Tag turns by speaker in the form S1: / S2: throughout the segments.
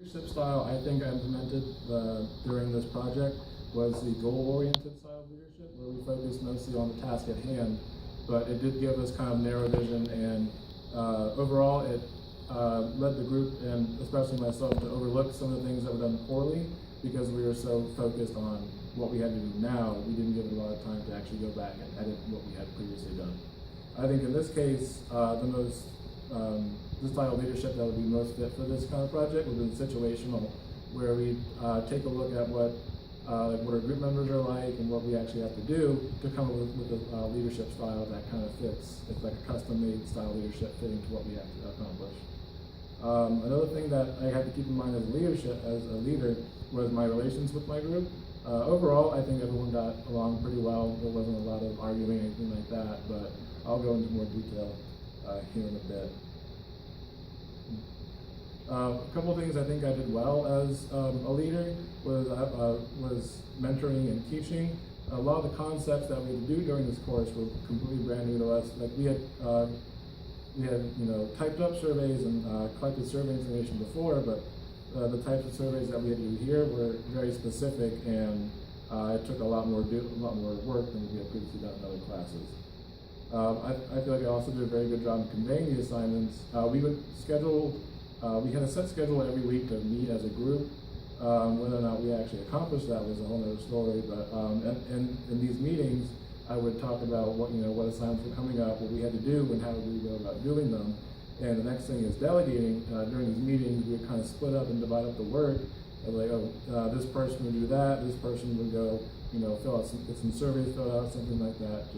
S1: Leadership style I think I implemented during this project was the goal-oriented style of leadership, where we focused mostly on the task at hand, but it did give us kind of narrow vision, and overall it led the group, and especially myself, to overlook some of the things that were done poorly because we were so focused on what we had to do now. We didn't give it a lot of time to actually go back and edit what we had previously done. I think in this case, the style of leadership that would be most fit for this kind of project would be situational, where we take a look at what our group members are like and what we actually have to do to come up with a leadership style that kind of fits. It's like a custom-made style leadership fitting to what we have to accomplish. Another thing that I had to keep in mind as a leader, was my relations with my group. Overall, I think everyone got along pretty well. There wasn't a lot of arguing or anything like that, but I'll go into more detail here in a bit. A couple of things I think I did well as a leader was mentoring and teaching. A lot of the concepts that we had to do during this course were completely brand new to us. Like we had typed up surveys and collected survey information before, but the types of surveys that we had to do here were very specific, and it took a lot more work than we had previously done in other classes. I feel like I also did a very good job in conveying the assignments. We had a set schedule every week to meet as a group. Whether or not we actually accomplished that was a whole other story, but in these meetings, I would talk about what assignments were coming up, what we had to do, and how we go about doing them. And the next thing is delegating. During these meetings, we would kind of split up and divide up the work. Like, this person would do that, this person would go, fill out get some surveys filled out, something like that.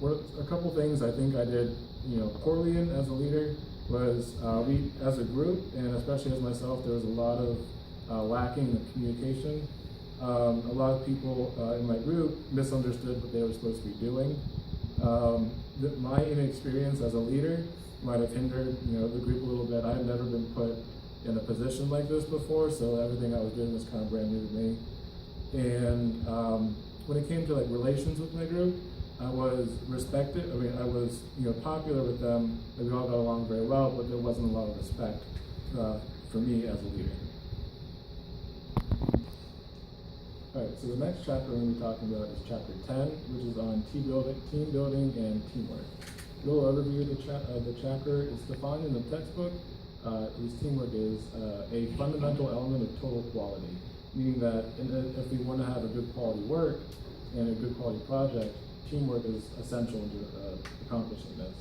S1: A couple things I think I did, poorly in as a leader was we, as a group, and especially as myself, there was a lot of lacking in communication. A lot of people in my group misunderstood what they were supposed to be doing. My inexperience as a leader might have hindered, the group a little bit. I had never been put in a position like this before, so everything I was doing was kind of brand new to me. And when it came to relations with my group, I was respected. I was popular with them. We all got along very well, but there wasn't a lot of respect for me as a leader. All right, so the next chapter we're going to be talking about is chapter 10, which is on team building and teamwork. A little overview of the chapter is defined in the textbook. Teamwork is a fundamental element of total quality, meaning that if we want to have a good quality work and a good quality project, teamwork is essential to accomplishing this.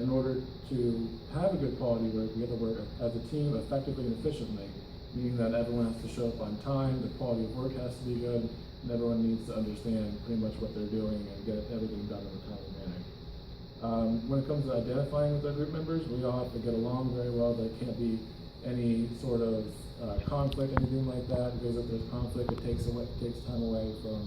S1: In order to have a good quality work, we have to work as a team effectively and efficiently, meaning that everyone has to show up on time, the quality of work has to be good, and everyone needs to understand pretty much what they're doing and get everything done in a timely manner. When it comes to identifying with our group members, we all have to get along very well. There can't be any sort of conflict, anything like that, because if there's conflict, it takes time away from